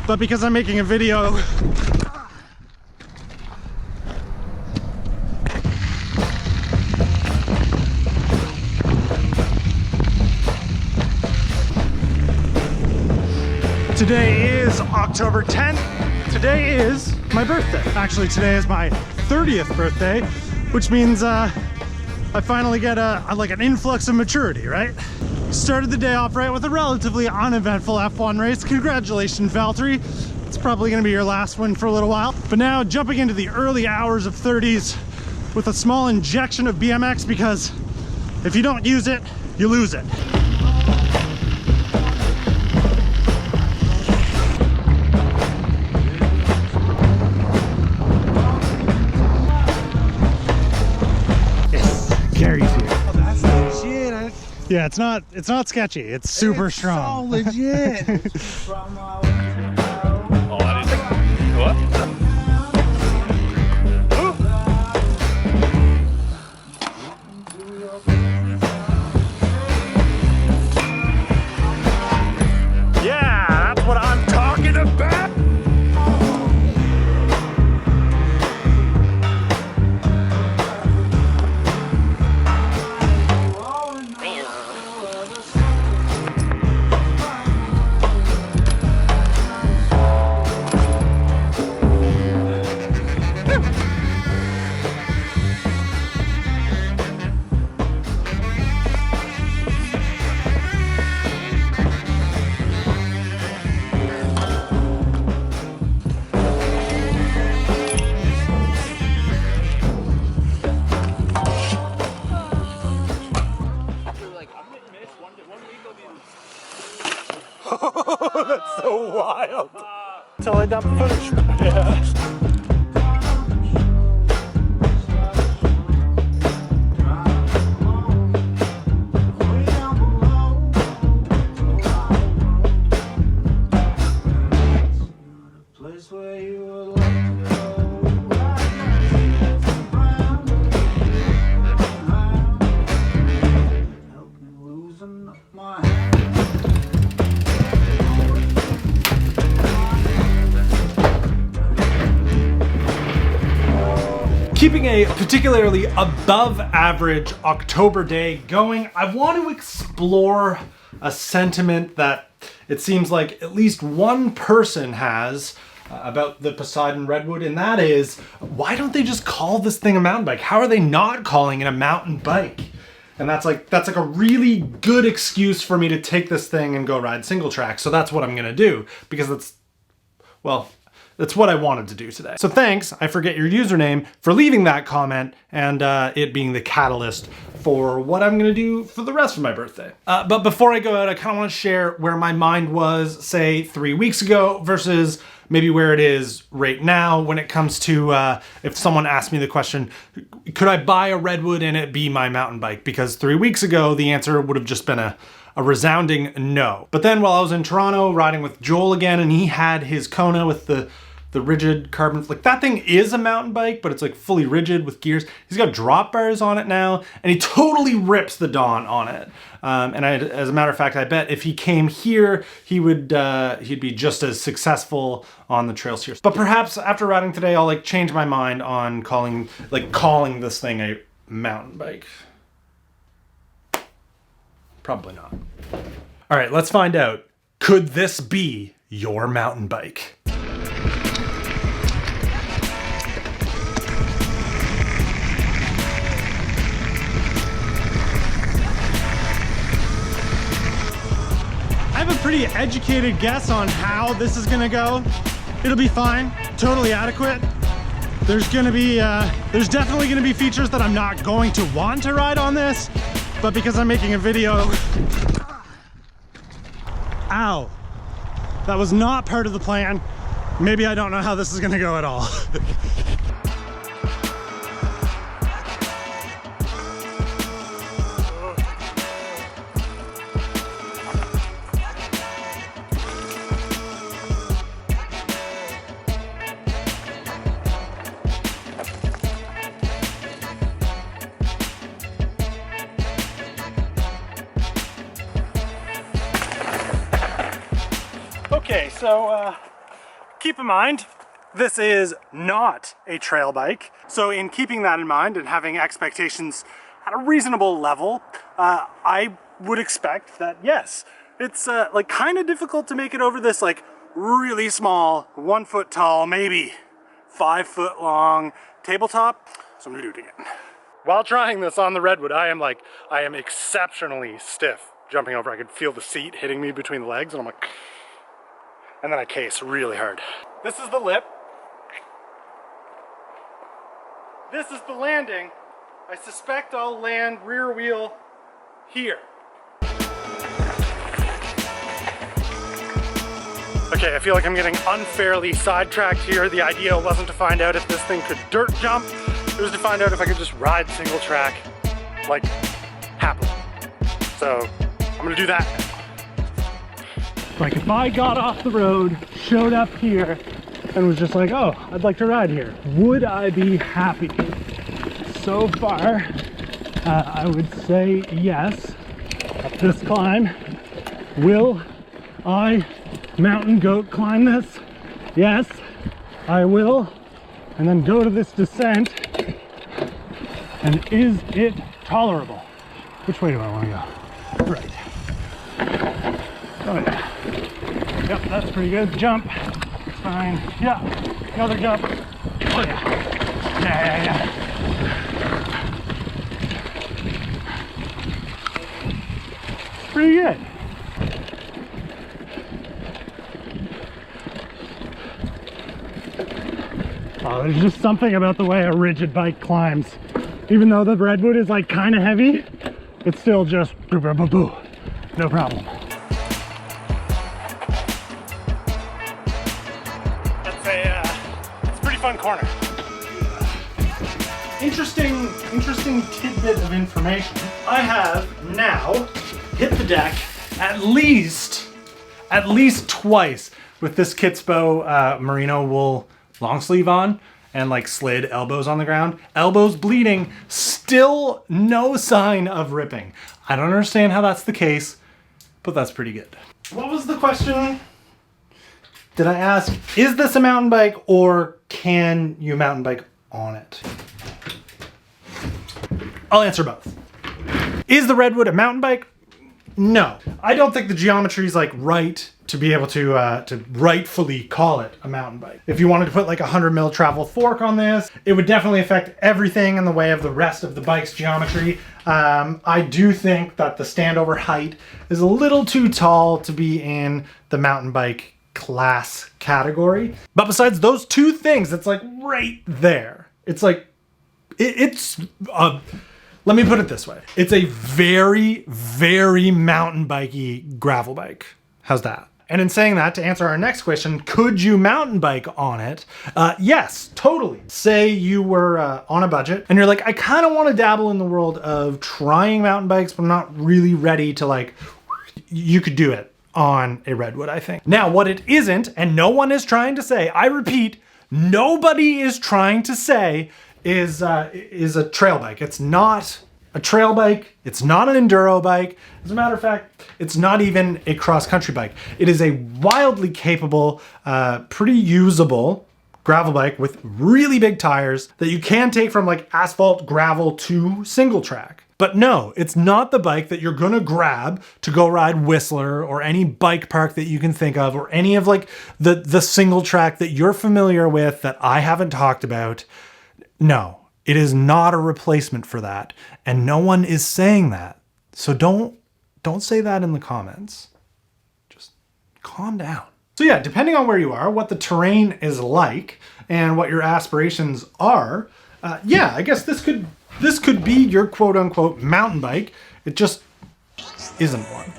but because I'm making a video, today is October 10th. Today is my birthday. Actually, today is my 30th birthday, which means I finally get like an influx of maturity, right? Started the day off right with a relatively uneventful F1 race. Congratulations, Valtteri. It's probably gonna be your last one for a little while. But now jumping into the early hours of 30s with a small injection of BMX, because if you don't use it, you lose it. Gary's here. Oh, that's legit. Yeah, it's not sketcy. It's super strong. So legit. Oh, I didn't. What? Yeah, that's what I'm talking about. That's so wild. Until I dump footage. Yeah. Keeping a particularly above average October day going, I want to explore a sentiment that it seems like at least one person has about the Poseidon Redwood, and that is, why don't they just call this thing a mountain bike? How are they not calling it a mountain bike? And that's like a really good excuse for me to take this thing and go ride single track. So that's what I'm gonna do, because that's what I wanted to do today. So thanks, I forget your username, for leaving that comment and it being the catalyst for what I'm gonna do for the rest of my birthday. But before I go out, I kind of want to share where my mind was, say, 3 weeks ago versus maybe where it is right now when it comes to if someone asked me the question, could I buy a Redwood and it be my mountain bike? Because 3 weeks ago, the answer would have just been a resounding no. But then while I was in Toronto riding with Joel again, and he had his Kona with the rigid carbon, like that thing is a mountain bike, but it's like fully rigid with gears. He's got drop bars on it now, and he totally rips the Dawn on it. And as a matter of fact, I bet if he came here, he would he'd be just as successful on the trails here. But perhaps after riding today, I'll like change my mind on calling this thing a mountain bike. Probably not. All right, let's find out. Could this be your mountain bike? I have a pretty educated guess on how this is gonna go. It'll be fine, totally adequate. There's definitely gonna be features that I'm not going to want to ride on this, but because I'm making a video, ow, that was not part of the plan. Maybe I don't know how this is gonna go at all. Okay, so Keep in mind, this is not a trail bike. So in keeping that in mind and having expectations at a reasonable level, I would expect that, yes, it's like kind of difficult to make it over this like really small, 1 foot tall, maybe 5 foot long tabletop. So I'm gonna do it again. While trying this on the Redwood, I am exceptionally stiff jumping over. I could feel the seat hitting me between the legs and I'm like, and then I case really hard. This is the lip. This is the landing. I suspect I'll land rear wheel here. Okay, I feel like I'm getting unfairly sidetracked here. The idea wasn't to find out if this thing could dirt jump. It was to find out if I could just ride single track, like, happily. So, I'm gonna do that. Like if I got off the road, showed up here, and was just like, oh, I'd like to ride here, would I be happy? So far, I would say yes. Up this climb. Will I mountain goat climb this? Yes, I will. And then go to this descent. And is it tolerable? Which way do I want to go? Right. Oh yeah. Yep, that's pretty good. Jump. It's fine. Yeah. Another jump. Oh yeah. Yeah. Pretty good. Oh, there's just something about the way a rigid bike climbs. Even though the Redwood is like kind of heavy, it's still just boo, boo, boo, boo. No problem. That's it's a pretty fun corner. Interesting tidbit of information. I have now hit the deck at least twice with this Kitspo merino wool long sleeve on and like slid elbows on the ground. Elbows bleeding, still no sign of ripping. I don't understand how that's the case, but that's pretty good. What was the question? Did I ask, is this a mountain bike or can you mountain bike on it? I'll answer both. Is the Redwood a mountain bike? No. I don't think the geometry is like right to be able to rightfully call it a mountain bike. If you wanted to put like a 100 mil travel fork on this, it would definitely affect everything in the way of the rest of the bike's geometry. I do think that the standover height is a little too tall to be in the mountain bike class category. But besides those two things, it's like right there. It's like, let me put it this way. It's a very, very mountain bikey gravel bike. How's that? And in saying that, to answer our next question, could you mountain bike on it? Yes, totally. Say you were on a budget and you're like, I kind of want to dabble in the world of trying mountain bikes, but I'm not really ready to like, you could do it on a Redwood, I think. Now, what it isn't, and no one is trying to say, I repeat, nobody is trying to say, is a trail bike. It's not a trail bike. It's not an enduro bike. As a matter of fact, it's not even a cross-country bike. It is a wildly capable, pretty usable gravel bike with really big tires that you can take from like asphalt gravel to single track. But no, it's not the bike that you're gonna grab to go ride Whistler or any bike park that you can think of, or any of like the single track that you're familiar with that I haven't talked about. No, it is not a replacement for that. And no one is saying that. So don't say that in the comments. Just calm down. So yeah, depending on where you are, what the terrain is like, and what your aspirations are, yeah, I guess this could be your quote unquote mountain bike. It just isn't one.